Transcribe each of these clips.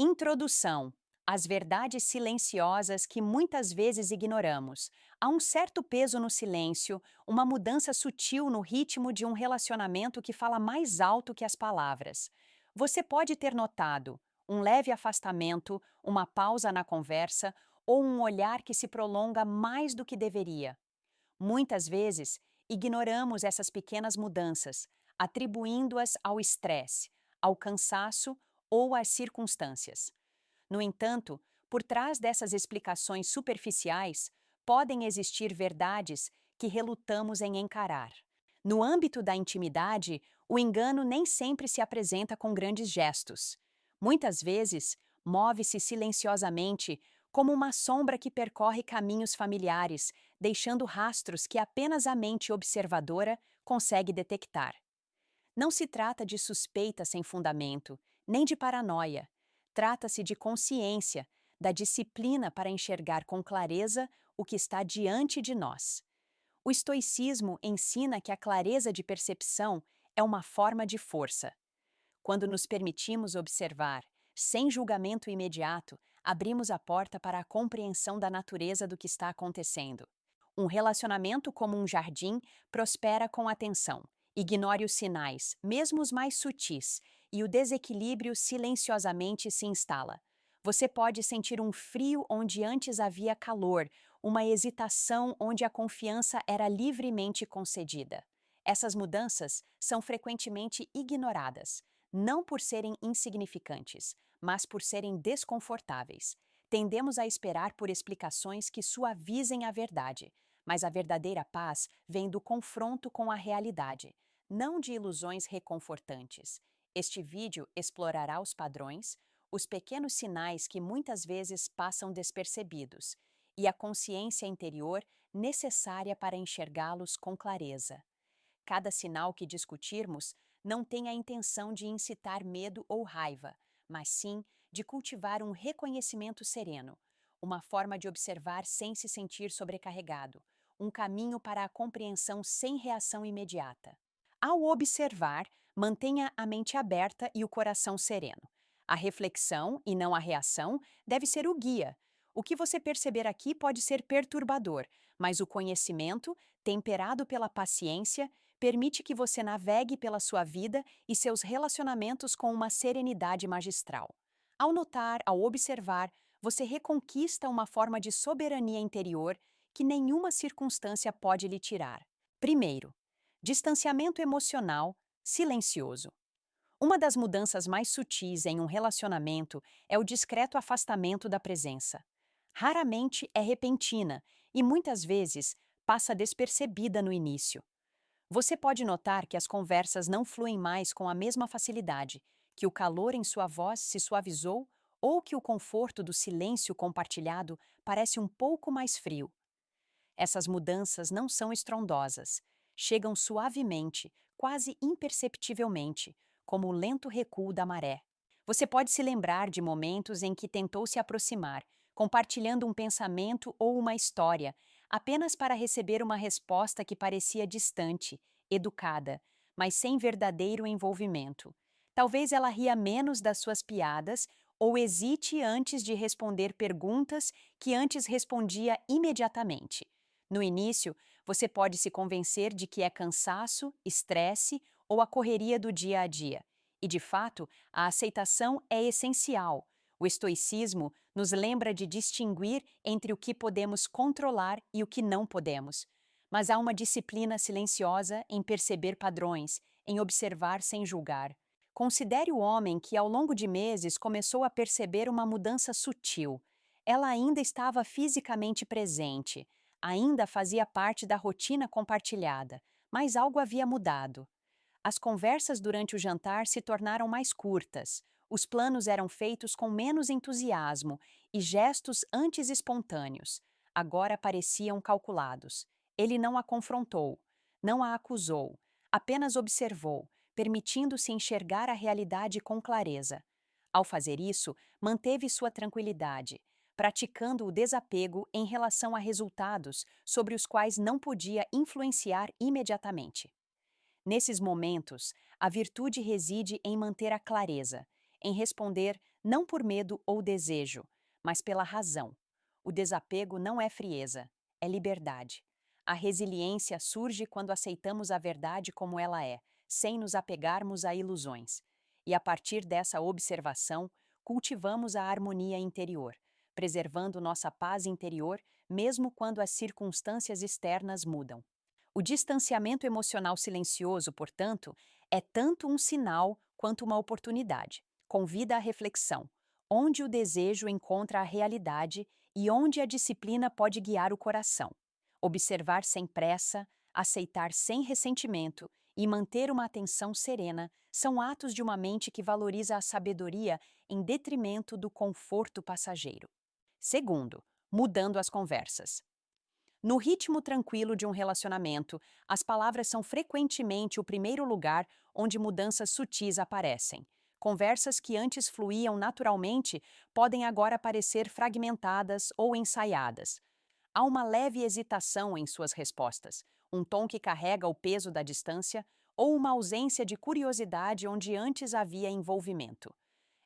Introdução. As verdades silenciosas que muitas vezes ignoramos. Há um certo peso no silêncio, uma mudança sutil no ritmo de um relacionamento que fala mais alto que as palavras. Você pode ter notado um leve afastamento, uma pausa na conversa ou um olhar que se prolonga mais do que deveria. Muitas vezes, ignoramos essas pequenas mudanças, atribuindo-as ao estresse, ao cansaço ou às circunstâncias. No entanto, por trás dessas explicações superficiais, podem existir verdades que relutamos em encarar. No âmbito da intimidade, o engano nem sempre se apresenta com grandes gestos. Muitas vezes, move-se silenciosamente, como uma sombra que percorre caminhos familiares, deixando rastros que apenas a mente observadora consegue detectar. Não se trata de suspeita sem fundamento, nem de paranoia. Trata-se de consciência, da disciplina para enxergar com clareza o que está diante de nós. O estoicismo ensina que a clareza de percepção é uma forma de força. Quando nos permitimos observar, sem julgamento imediato, abrimos a porta para a compreensão da natureza do que está acontecendo. Um relacionamento como um jardim prospera com atenção. Ignore os sinais, mesmo os mais sutis, e o desequilíbrio silenciosamente se instala. Você pode sentir um frio onde antes havia calor, uma hesitação onde a confiança era livremente concedida. Essas mudanças são frequentemente ignoradas, não por serem insignificantes, mas por serem desconfortáveis. Tendemos a esperar por explicações que suavizem a verdade, mas a verdadeira paz vem do confronto com a realidade, não de ilusões reconfortantes. Este vídeo explorará os padrões, os pequenos sinais que muitas vezes passam despercebidos e a consciência interior necessária para enxergá-los com clareza. Cada sinal que discutirmos não tem a intenção de incitar medo ou raiva, mas sim de cultivar um reconhecimento sereno, uma forma de observar sem se sentir sobrecarregado, um caminho para a compreensão sem reação imediata. Ao observar, mantenha a mente aberta e o coração sereno. A reflexão, e não a reação, deve ser o guia. O que você perceber aqui pode ser perturbador, mas o conhecimento, temperado pela paciência, permite que você navegue pela sua vida e seus relacionamentos com uma serenidade magistral. Ao notar, ao observar, você reconquista uma forma de soberania interior que nenhuma circunstância pode lhe tirar. Primeiro, distanciamento emocional silencioso. Uma das mudanças mais sutis em um relacionamento é o discreto afastamento da presença. Raramente é repentina e muitas vezes passa despercebida no início. Você pode notar que as conversas não fluem mais com a mesma facilidade, que o calor em sua voz se suavizou ou que o conforto do silêncio compartilhado parece um pouco mais frio. Essas mudanças não são estrondosas. Chegam suavemente, quase imperceptivelmente, como o lento recuo da maré. Você pode se lembrar de momentos em que tentou se aproximar, compartilhando um pensamento ou uma história, apenas para receber uma resposta que parecia distante, educada, mas sem verdadeiro envolvimento. Talvez ela ria menos das suas piadas ou hesite antes de responder perguntas que antes respondia imediatamente. No início, você pode se convencer de que é cansaço, estresse ou a correria do dia a dia. E, de fato, a aceitação é essencial. O estoicismo nos lembra de distinguir entre o que podemos controlar e o que não podemos. Mas há uma disciplina silenciosa em perceber padrões, em observar sem julgar. Considere o homem que, ao longo de meses, começou a perceber uma mudança sutil. Ela ainda estava fisicamente presente, ainda fazia parte da rotina compartilhada, mas algo havia mudado. As conversas durante o jantar se tornaram mais curtas, os planos eram feitos com menos entusiasmo e gestos antes espontâneos, agora pareciam calculados. Ele não a confrontou, não a acusou, apenas observou, permitindo-se enxergar a realidade com clareza. Ao fazer isso, manteve sua tranquilidade, praticando o desapego em relação a resultados sobre os quais não podia influenciar imediatamente. Nesses momentos, a virtude reside em manter a clareza, em responder não por medo ou desejo, mas pela razão. O desapego não é frieza, é liberdade. A resiliência surge quando aceitamos a verdade como ela é, sem nos apegarmos a ilusões. E a partir dessa observação, cultivamos a harmonia interior, preservando nossa paz interior mesmo quando as circunstâncias externas mudam. O distanciamento emocional silencioso, portanto, é tanto um sinal quanto uma oportunidade. Convida à reflexão, onde o desejo encontra a realidade e onde a disciplina pode guiar o coração. Observar sem pressa, aceitar sem ressentimento e manter uma atenção serena são atos de uma mente que valoriza a sabedoria em detrimento do conforto passageiro. Segundo, mudando as conversas. No ritmo tranquilo de um relacionamento, as palavras são frequentemente o primeiro lugar onde mudanças sutis aparecem. Conversas que antes fluíam naturalmente podem agora parecer fragmentadas ou ensaiadas. Há uma leve hesitação em suas respostas, um tom que carrega o peso da distância ou uma ausência de curiosidade onde antes havia envolvimento.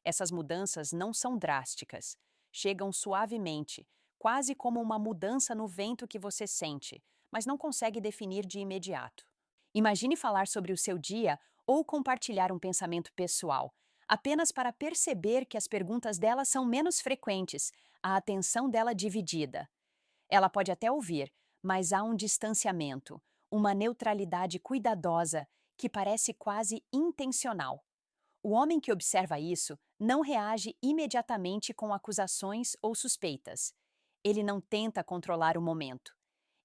Essas mudanças não são drásticas, chegam suavemente, quase como uma mudança no vento que você sente, mas não consegue definir de imediato. Imagine falar sobre o seu dia ou compartilhar um pensamento pessoal, apenas para perceber que as perguntas dela são menos frequentes, a atenção dela dividida. Ela pode até ouvir, mas há um distanciamento, uma neutralidade cuidadosa que parece quase intencional. O homem que observa isso não reage imediatamente com acusações ou suspeitas. Ele não tenta controlar o momento.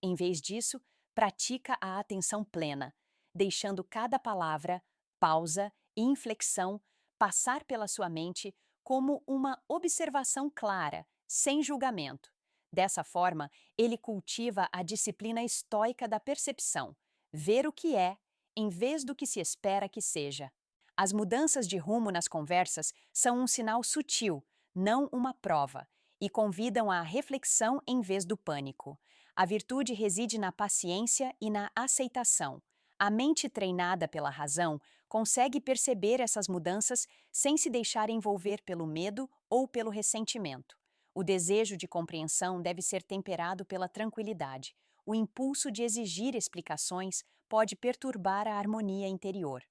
Em vez disso, pratica a atenção plena, deixando cada palavra, pausa e inflexão passar pela sua mente como uma observação clara, sem julgamento. Dessa forma, ele cultiva a disciplina estoica da percepção, ver o que é, em vez do que se espera que seja. As mudanças de rumo nas conversas são um sinal sutil, não uma prova, e convidam à reflexão em vez do pânico. A virtude reside na paciência e na aceitação. A mente treinada pela razão consegue perceber essas mudanças sem se deixar envolver pelo medo ou pelo ressentimento. O desejo de compreensão deve ser temperado pela tranquilidade. O impulso de exigir explicações pode perturbar a harmonia interior.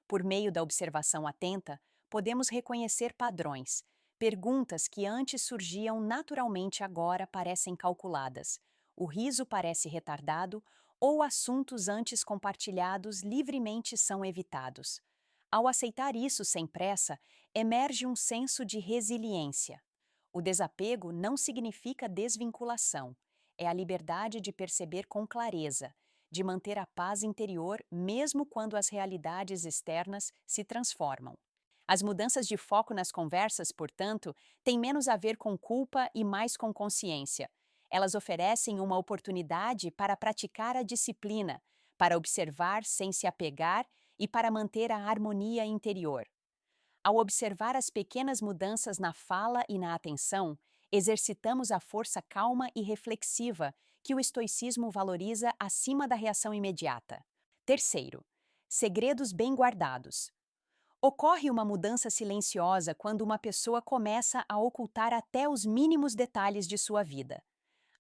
Por meio da observação atenta, podemos reconhecer padrões. Perguntas que antes surgiam naturalmente agora parecem calculadas. O riso parece retardado ou assuntos antes compartilhados livremente são evitados. Ao aceitar isso sem pressa, emerge um senso de resiliência. O desapego não significa desvinculação. É a liberdade de perceber com clareza, de manter a paz interior mesmo quando as realidades externas se transformam. As mudanças de foco nas conversas, portanto, têm menos a ver com culpa e mais com consciência. Elas oferecem uma oportunidade para praticar a disciplina, para observar sem se apegar e para manter a harmonia interior. Ao observar as pequenas mudanças na fala e na atenção, exercitamos a força calma e reflexiva que o estoicismo valoriza acima da reação imediata. Terceiro, segredos bem guardados. Ocorre uma mudança silenciosa quando uma pessoa começa a ocultar até os mínimos detalhes de sua vida.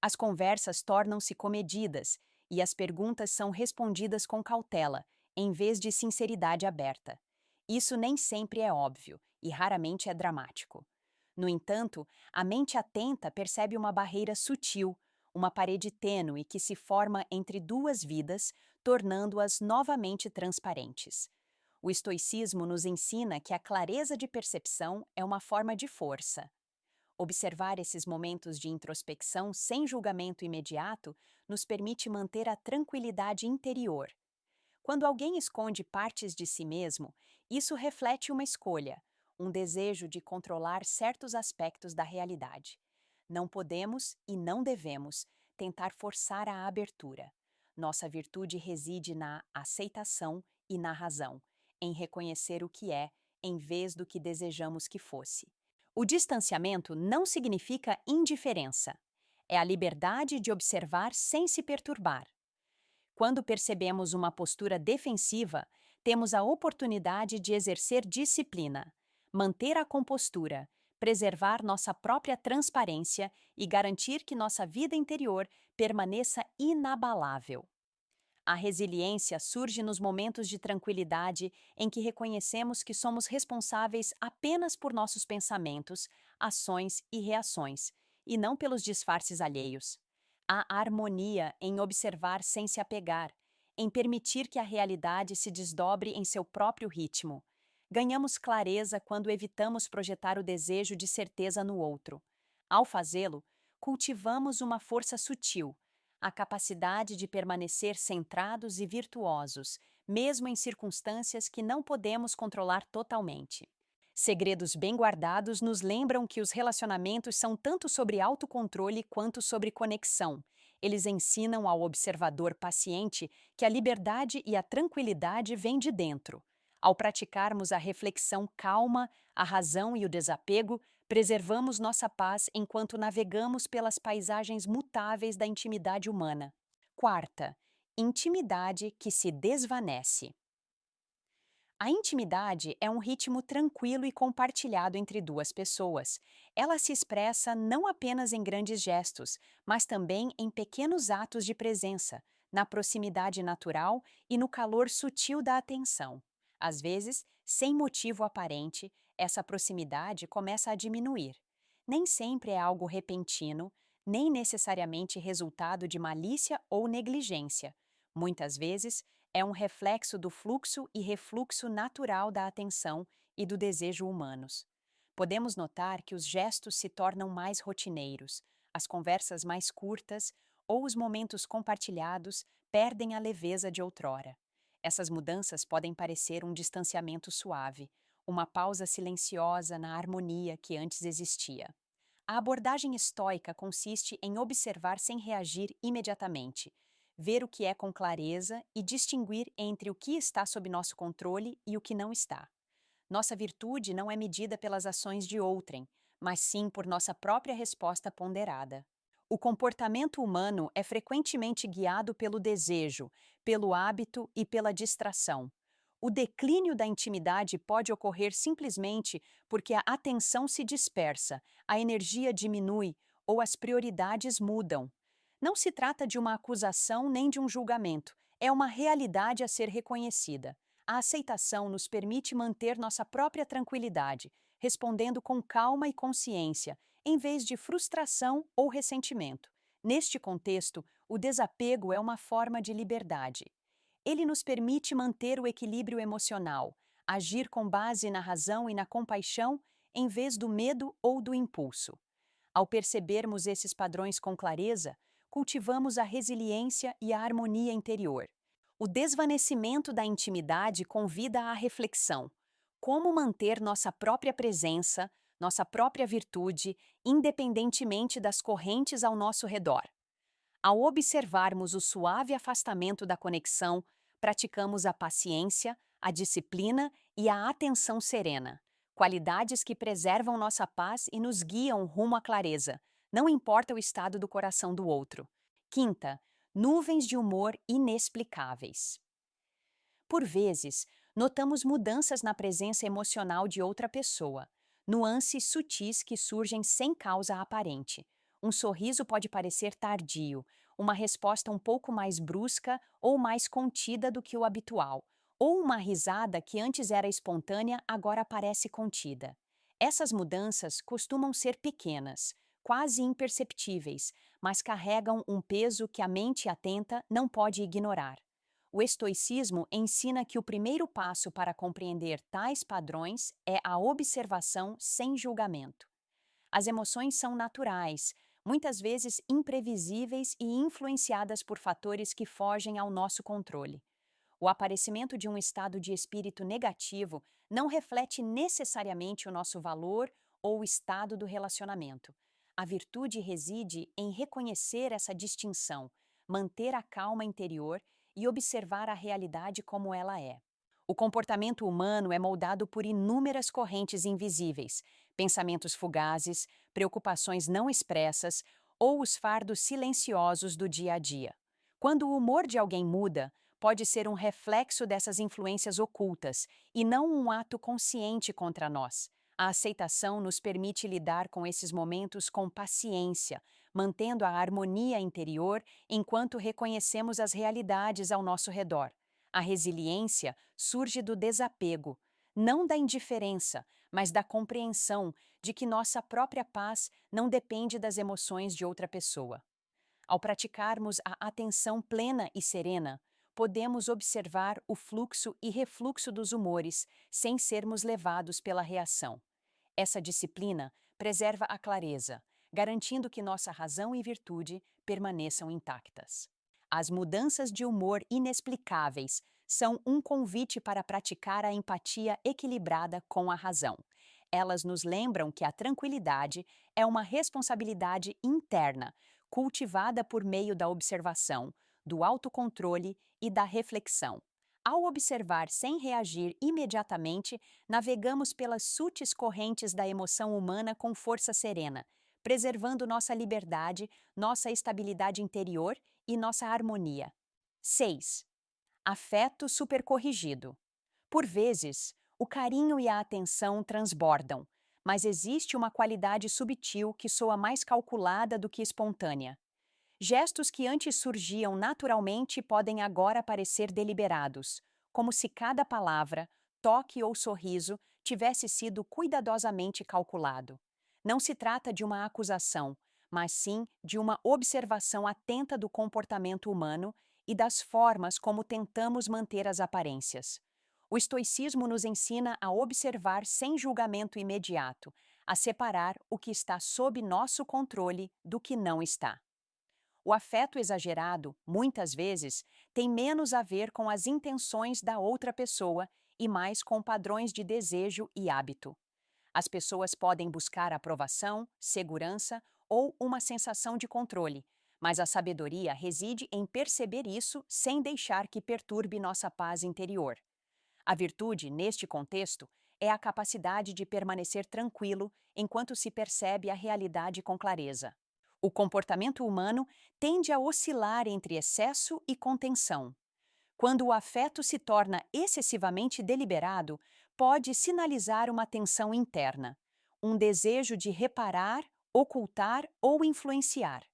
As conversas tornam-se comedidas e as perguntas são respondidas com cautela, em vez de sinceridade aberta. Isso nem sempre é óbvio e raramente é dramático. No entanto, a mente atenta percebe uma barreira sutil, uma parede tênue que se forma entre duas vidas, tornando-as novamente transparentes. O estoicismo nos ensina que a clareza de percepção é uma forma de força. Observar esses momentos de introspecção sem julgamento imediato nos permite manter a tranquilidade interior. Quando alguém esconde partes de si mesmo, isso reflete uma escolha, um desejo de controlar certos aspectos da realidade. Não podemos e não devemos tentar forçar a abertura. Nossa virtude reside na aceitação e na razão, em reconhecer o que é, em vez do que desejamos que fosse. O distanciamento não significa indiferença. É a liberdade de observar sem se perturbar. Quando percebemos uma postura defensiva, temos a oportunidade de exercer disciplina, manter a compostura, preservar nossa própria transparência e garantir que nossa vida interior permaneça inabalável. A resiliência surge nos momentos de tranquilidade em que reconhecemos que somos responsáveis apenas por nossos pensamentos, ações e reações, e não pelos disfarces alheios. Há harmonia em observar sem se apegar, em permitir que a realidade se desdobre em seu próprio ritmo. Ganhamos clareza quando evitamos projetar o desejo de certeza no outro. Ao fazê-lo, cultivamos uma força sutil, a capacidade de permanecer centrados e virtuosos, mesmo em circunstâncias que não podemos controlar totalmente. Segredos bem guardados nos lembram que os relacionamentos são tanto sobre autocontrole quanto sobre conexão. Eles ensinam ao observador paciente que a liberdade e a tranquilidade vêm de dentro. Ao praticarmos a reflexão calma, a razão e o desapego, preservamos nossa paz enquanto navegamos pelas paisagens mutáveis da intimidade humana. Quarta, intimidade que se desvanece. A intimidade é um ritmo tranquilo e compartilhado entre duas pessoas. Ela se expressa não apenas em grandes gestos, mas também em pequenos atos de presença, na proximidade natural e no calor sutil da atenção. Às vezes, sem motivo aparente, essa proximidade começa a diminuir. Nem sempre é algo repentino, nem necessariamente resultado de malícia ou negligência. Muitas vezes, é um reflexo do fluxo e refluxo natural da atenção e do desejo humanos. Podemos notar que os gestos se tornam mais rotineiros, as conversas mais curtas ou os momentos compartilhados perdem a leveza de outrora. Essas mudanças podem parecer um distanciamento suave, uma pausa silenciosa na harmonia que antes existia. A abordagem estoica consiste em observar sem reagir imediatamente, ver o que é com clareza e distinguir entre o que está sob nosso controle e o que não está. Nossa virtude não é medida pelas ações de outrem, mas sim por nossa própria resposta ponderada. O comportamento humano é frequentemente guiado pelo desejo, pelo hábito e pela distração. O declínio da intimidade pode ocorrer simplesmente porque a atenção se dispersa, a energia diminui ou as prioridades mudam. Não se trata de uma acusação nem de um julgamento, é uma realidade a ser reconhecida. A aceitação nos permite manter nossa própria tranquilidade, respondendo com calma e consciência, em vez de frustração ou ressentimento. Neste contexto, o desapego é uma forma de liberdade. Ele nos permite manter o equilíbrio emocional, agir com base na razão e na compaixão, em vez do medo ou do impulso. Ao percebermos esses padrões com clareza, cultivamos a resiliência e a harmonia interior. O desvanecimento da intimidade convida à reflexão. Como manter nossa própria presença, nossa própria virtude, independentemente das correntes ao nosso redor? Ao observarmos o suave afastamento da conexão, praticamos a paciência, a disciplina e a atenção serena, qualidades que preservam nossa paz e nos guiam rumo à clareza, não importa o estado do coração do outro. Quinta, nuvens de humor inexplicáveis. Por vezes, notamos mudanças na presença emocional de outra pessoa, nuances sutis que surgem sem causa aparente. Um sorriso pode parecer tardio, uma resposta um pouco mais brusca ou mais contida do que o habitual, ou uma risada que antes era espontânea agora parece contida. Essas mudanças costumam ser pequenas, quase imperceptíveis, mas carregam um peso que a mente atenta não pode ignorar. O estoicismo ensina que o primeiro passo para compreender tais padrões é a observação sem julgamento. As emoções são naturais, muitas vezes imprevisíveis e influenciadas por fatores que fogem ao nosso controle. O aparecimento de um estado de espírito negativo não reflete necessariamente o nosso valor ou o estado do relacionamento. A virtude reside em reconhecer essa distinção, manter a calma interior e observar a realidade como ela é. O comportamento humano é moldado por inúmeras correntes invisíveis, pensamentos fugazes, preocupações não expressas ou os fardos silenciosos do dia a dia. Quando o humor de alguém muda, pode ser um reflexo dessas influências ocultas e não um ato consciente contra nós. A aceitação nos permite lidar com esses momentos com paciência, mantendo a harmonia interior enquanto reconhecemos as realidades ao nosso redor. A resiliência surge do desapego, não da indiferença, mas da compreensão de que nossa própria paz não depende das emoções de outra pessoa. Ao praticarmos a atenção plena e serena, podemos observar o fluxo e refluxo dos humores sem sermos levados pela reação. Essa disciplina preserva a clareza, garantindo que nossa razão e virtude permaneçam intactas. As mudanças de humor inexplicáveis são um convite para praticar a empatia equilibrada com a razão. Elas nos lembram que a tranquilidade é uma responsabilidade interna, cultivada por meio da observação, do autocontrole e da reflexão. Ao observar sem reagir imediatamente, navegamos pelas sutis correntes da emoção humana com força serena, preservando nossa liberdade, nossa estabilidade interior e nossa harmonia. 6. Afeto supercorrigido. Por vezes, o carinho e a atenção transbordam, mas existe uma qualidade subtil que soa mais calculada do que espontânea. Gestos que antes surgiam naturalmente podem agora parecer deliberados, como se cada palavra, toque ou sorriso tivesse sido cuidadosamente calculado. Não se trata de uma acusação, mas sim de uma observação atenta do comportamento humano e das formas como tentamos manter as aparências. O estoicismo nos ensina a observar sem julgamento imediato, a separar o que está sob nosso controle do que não está. O afeto exagerado, muitas vezes, tem menos a ver com as intenções da outra pessoa e mais com padrões de desejo e hábito. As pessoas podem buscar aprovação, segurança ou uma sensação de controle, mas a sabedoria reside em perceber isso sem deixar que perturbe nossa paz interior. A virtude, neste contexto, é a capacidade de permanecer tranquilo enquanto se percebe a realidade com clareza. O comportamento humano tende a oscilar entre excesso e contenção. Quando o afeto se torna excessivamente deliberado, pode sinalizar uma tensão interna, um desejo de reparar, ocultar ou influenciar.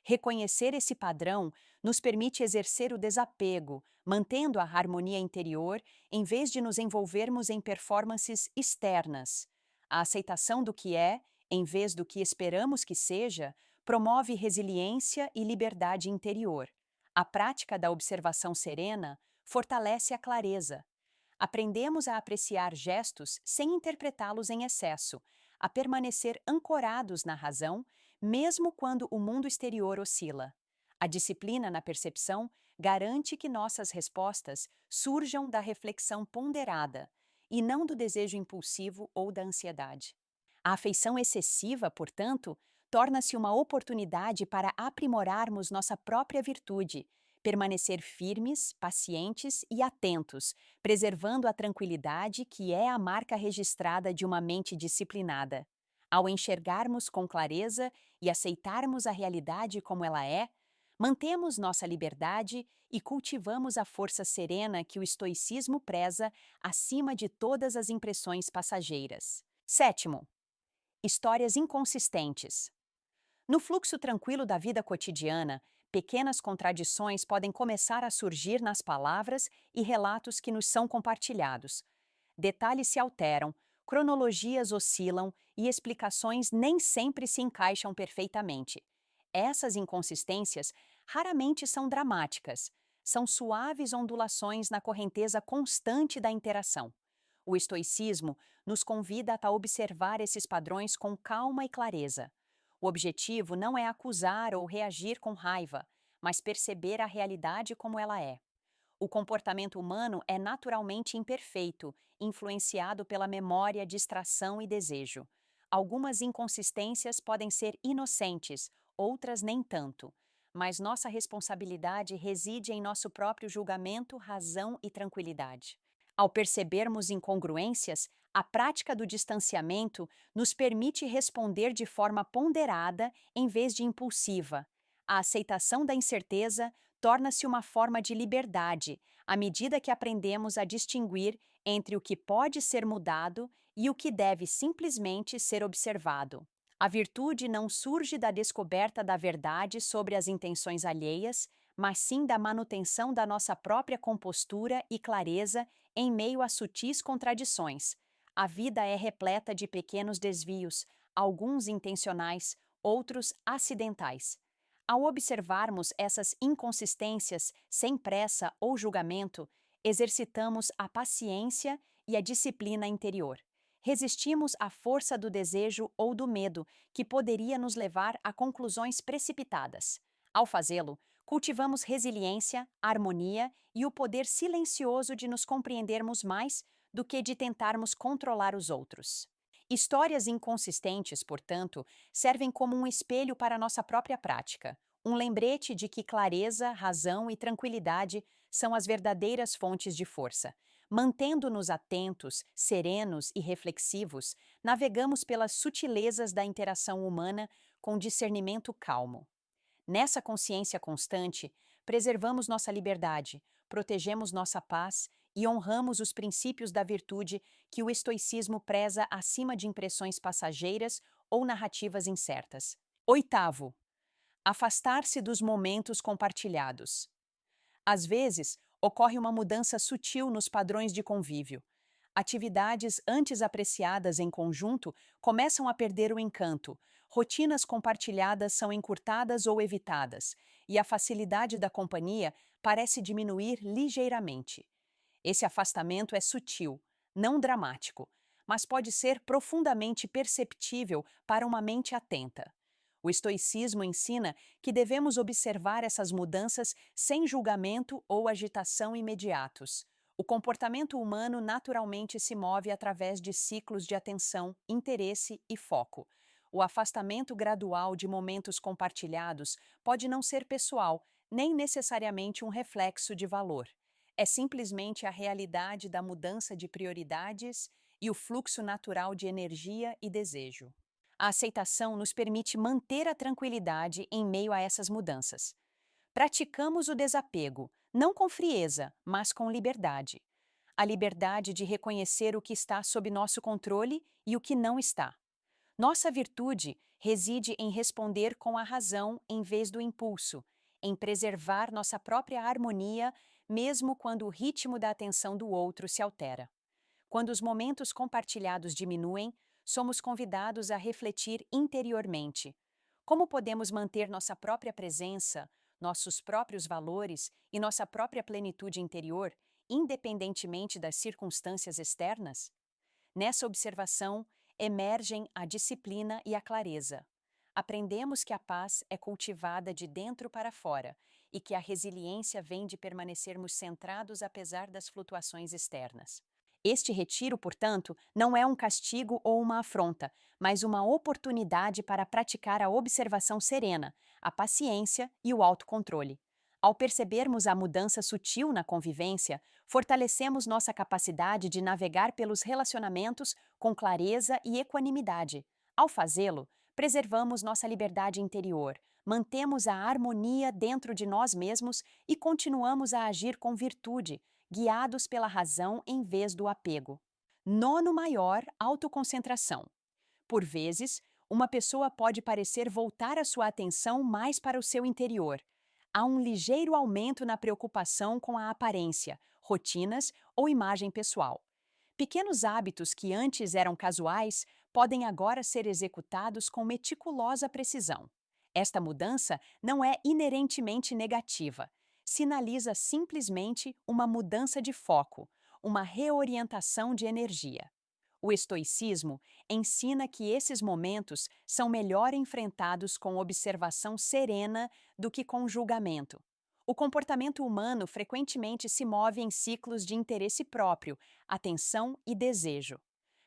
Reconhecer esse padrão nos permite exercer o desapego, mantendo a harmonia interior em vez de nos envolvermos em performances externas. A aceitação do que é, em vez do que esperamos que seja, promove resiliência e liberdade interior. A prática da observação serena fortalece a clareza. Aprendemos a apreciar gestos sem interpretá-los em excesso, a permanecer ancorados na razão, mesmo quando o mundo exterior oscila. A disciplina na percepção garante que nossas respostas surjam da reflexão ponderada e não do desejo impulsivo ou da ansiedade. A afeição excessiva, portanto, torna-se uma oportunidade para aprimorarmos nossa própria virtude, permanecer firmes, pacientes e atentos, preservando a tranquilidade que é a marca registrada de uma mente disciplinada. Ao enxergarmos com clareza e aceitarmos a realidade como ela é, mantemos nossa liberdade e cultivamos a força serena que o estoicismo preza acima de todas as impressões passageiras. 7. Histórias inconsistentes. No fluxo tranquilo da vida cotidiana, pequenas contradições podem começar a surgir nas palavras e relatos que nos são compartilhados. Detalhes se alteram, cronologias oscilam e explicações nem sempre se encaixam perfeitamente. Essas inconsistências raramente são dramáticas, são suaves ondulações na correnteza constante da interação. O estoicismo nos convida a observar esses padrões com calma e clareza. O objetivo não é acusar ou reagir com raiva, mas perceber a realidade como ela é. O comportamento humano é naturalmente imperfeito, influenciado pela memória, distração e desejo. Algumas inconsistências podem ser inocentes, outras nem tanto. Mas nossa responsabilidade reside em nosso próprio julgamento, razão e tranquilidade. Ao percebermos incongruências, a prática do distanciamento nos permite responder de forma ponderada em vez de impulsiva. A aceitação da incerteza torna-se uma forma de liberdade, à medida que aprendemos a distinguir entre o que pode ser mudado e o que deve simplesmente ser observado. A virtude não surge da descoberta da verdade sobre as intenções alheias, mas sim da manutenção da nossa própria compostura e clareza em meio a sutis contradições. A vida é repleta de pequenos desvios, alguns intencionais, outros acidentais. Ao observarmos essas inconsistências sem pressa ou julgamento, exercitamos a paciência e a disciplina interior. Resistimos à força do desejo ou do medo, que poderia nos levar a conclusões precipitadas. Ao fazê-lo, cultivamos resiliência, harmonia e o poder silencioso de nos compreendermos mais do que de tentarmos controlar os outros. Histórias inconsistentes, portanto, servem como um espelho para a nossa própria prática, um lembrete de que clareza, razão e tranquilidade são as verdadeiras fontes de força. Mantendo-nos atentos, serenos e reflexivos, navegamos pelas sutilezas da interação humana com discernimento calmo. Nessa consciência constante, preservamos nossa liberdade, protegemos nossa paz e honramos os princípios da virtude que o estoicismo preza acima de impressões passageiras ou narrativas incertas. Oitavo, afastar-se dos momentos compartilhados. Às vezes, ocorre uma mudança sutil nos padrões de convívio. Atividades antes apreciadas em conjunto começam a perder o encanto, rotinas compartilhadas são encurtadas ou evitadas, e a facilidade da companhia parece diminuir ligeiramente. Esse afastamento é sutil, não dramático, mas pode ser profundamente perceptível para uma mente atenta. O estoicismo ensina que devemos observar essas mudanças sem julgamento ou agitação imediatos. O comportamento humano naturalmente se move através de ciclos de atenção, interesse e foco. O afastamento gradual de momentos compartilhados pode não ser pessoal, nem necessariamente um reflexo de valor. É simplesmente a realidade da mudança de prioridades e o fluxo natural de energia e desejo. A aceitação nos permite manter a tranquilidade em meio a essas mudanças. Praticamos o desapego, não com frieza, mas com liberdade. A liberdade de reconhecer o que está sob nosso controle e o que não está. Nossa virtude reside em responder com a razão em vez do impulso, em preservar nossa própria harmonia, mesmo quando o ritmo da atenção do outro se altera. Quando os momentos compartilhados diminuem, somos convidados a refletir interiormente. Como podemos manter nossa própria presença, nossos próprios valores e nossa própria plenitude interior, independentemente das circunstâncias externas? Nessa observação, emergem a disciplina e a clareza. Aprendemos que a paz é cultivada de dentro para fora e que a resiliência vem de permanecermos centrados apesar das flutuações externas. Este retiro, portanto, não é um castigo ou uma afronta, mas uma oportunidade para praticar a observação serena, a paciência e o autocontrole. Ao percebermos a mudança sutil na convivência, fortalecemos nossa capacidade de navegar pelos relacionamentos com clareza e equanimidade. Ao fazê-lo, preservamos nossa liberdade interior, mantemos a harmonia dentro de nós mesmos e continuamos a agir com virtude, guiados pela razão em vez do apego. Nono maior, autoconcentração. Por vezes, uma pessoa pode parecer voltar a sua atenção mais para o seu interior. Há um ligeiro aumento na preocupação com a aparência, rotinas ou imagem pessoal. Pequenos hábitos que antes eram casuais podem agora ser executados com meticulosa precisão. Esta mudança não é inerentemente negativa. Sinaliza simplesmente uma mudança de foco, uma reorientação de energia. O estoicismo ensina que esses momentos são melhor enfrentados com observação serena do que com julgamento. O comportamento humano frequentemente se move em ciclos de interesse próprio, atenção e desejo.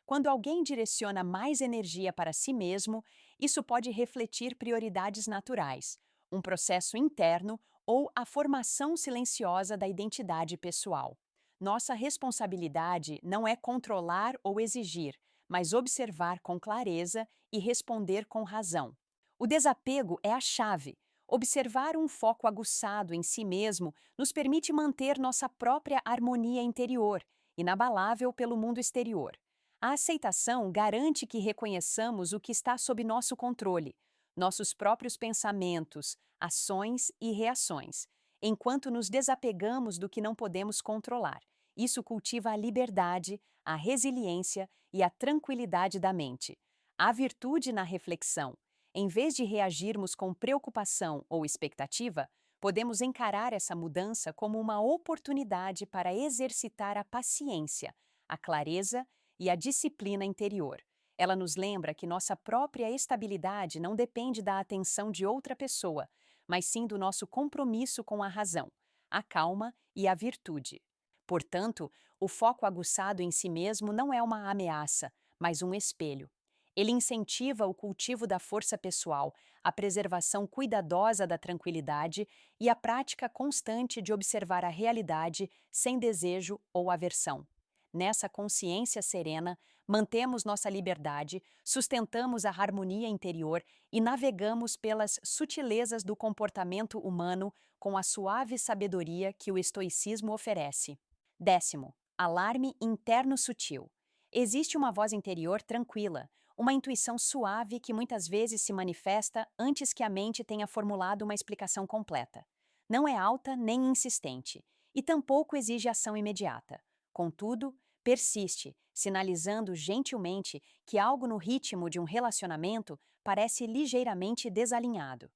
Quando alguém direciona mais energia para si mesmo, isso pode refletir prioridades naturais, um processo interno ou a formação silenciosa da identidade pessoal. Nossa responsabilidade não é controlar ou exigir, mas observar com clareza e responder com razão. O desapego é a chave. Observar um foco aguçado em si mesmo nos permite manter nossa própria harmonia interior, inabalável pelo mundo exterior. A aceitação garante que reconheçamos o que está sob nosso controle, nossos próprios pensamentos, ações e reações, enquanto nos desapegamos do que não podemos controlar. Isso cultiva a liberdade, a resiliência e a tranquilidade da mente. A virtude na reflexão. Em vez de reagirmos com preocupação ou expectativa, podemos encarar essa mudança como uma oportunidade para exercitar a paciência, a clareza e a disciplina interior. Ela nos lembra que nossa própria estabilidade não depende da atenção de outra pessoa, mas sim do nosso compromisso com a razão, a calma e a virtude. Portanto, o foco aguçado em si mesmo não é uma ameaça, mas um espelho. Ele incentiva o cultivo da força pessoal, a preservação cuidadosa da tranquilidade e a prática constante de observar a realidade sem desejo ou aversão. Nessa consciência serena, mantemos nossa liberdade, sustentamos a harmonia interior e navegamos pelas sutilezas do comportamento humano com a suave sabedoria que o estoicismo oferece. 10º, alarme interno sutil. Existe uma voz interior tranquila, uma intuição suave que muitas vezes se manifesta antes que a mente tenha formulado uma explicação completa. Não é alta nem insistente, e tampouco exige ação imediata. Contudo, persiste, sinalizando gentilmente que algo no ritmo de um relacionamento parece ligeiramente desalinhado.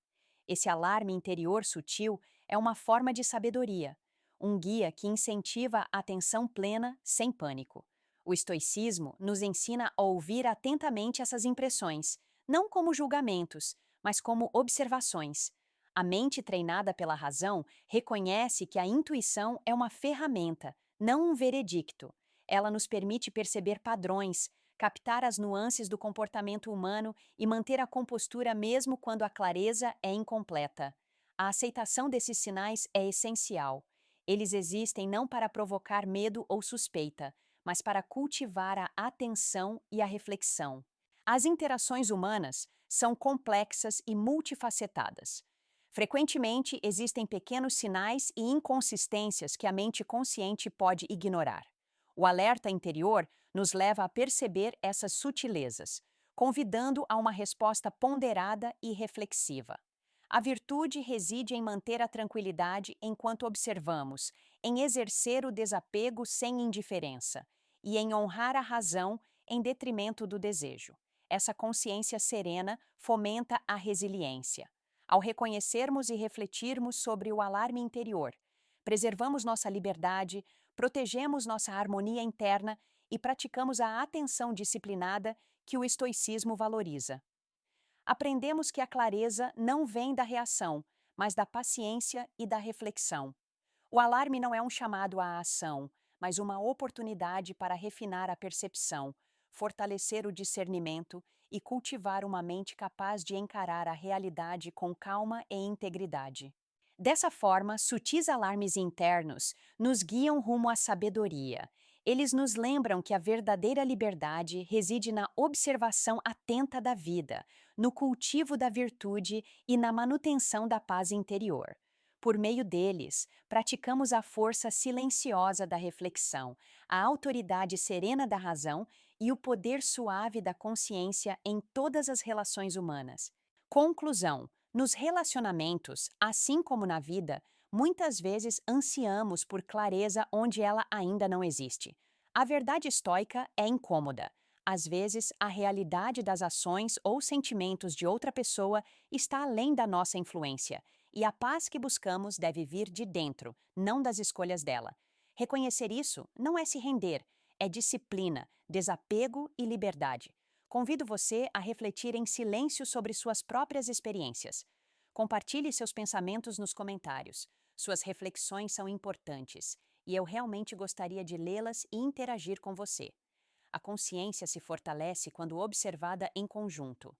Esse alarme interior sutil é uma forma de sabedoria, um guia que incentiva a atenção plena sem pânico. O estoicismo nos ensina a ouvir atentamente essas impressões, não como julgamentos, mas como observações. A mente treinada pela razão reconhece que a intuição é uma ferramenta, não um veredicto. Ela nos permite perceber padrões, captar as nuances do comportamento humano e manter a compostura mesmo quando a clareza é incompleta. A aceitação desses sinais é essencial. Eles existem não para provocar medo ou suspeita, mas para cultivar a atenção e a reflexão. As interações humanas são complexas e multifacetadas. Frequentemente, existem pequenos sinais e inconsistências que a mente consciente pode ignorar. O alerta interior nos leva a perceber essas sutilezas, convidando a uma resposta ponderada e reflexiva. A virtude reside em manter a tranquilidade enquanto observamos, em exercer o desapego sem indiferença e em honrar a razão em detrimento do desejo. Essa consciência serena fomenta a resiliência. Ao reconhecermos e refletirmos sobre o alarme interior, preservamos nossa liberdade, protegemos nossa harmonia interna e praticamos a atenção disciplinada que o estoicismo valoriza. Aprendemos que a clareza não vem da reação, mas da paciência e da reflexão. O alarme não é um chamado à ação, mas uma oportunidade para refinar a percepção, fortalecer o discernimento e cultivar uma mente capaz de encarar a realidade com calma e integridade. Dessa forma, sutis alarmes internos nos guiam rumo à sabedoria. Eles nos lembram que a verdadeira liberdade reside na observação atenta da vida, no cultivo da virtude e na manutenção da paz interior. Por meio deles, praticamos a força silenciosa da reflexão, a autoridade serena da razão e o poder suave da consciência em todas as relações humanas. Conclusão: nos relacionamentos, assim como na vida, muitas vezes ansiamos por clareza onde ela ainda não existe. A verdade estoica é incômoda. Às vezes, a realidade das ações ou sentimentos de outra pessoa está além da nossa influência, e a paz que buscamos deve vir de dentro, não das escolhas dela. Reconhecer isso não é se render, é disciplina, desapego e liberdade. Convido você a refletir em silêncio sobre suas próprias experiências. Compartilhe seus pensamentos nos comentários. Suas reflexões são importantes e eu realmente gostaria de lê-las e interagir com você. A consciência se fortalece quando observada em conjunto.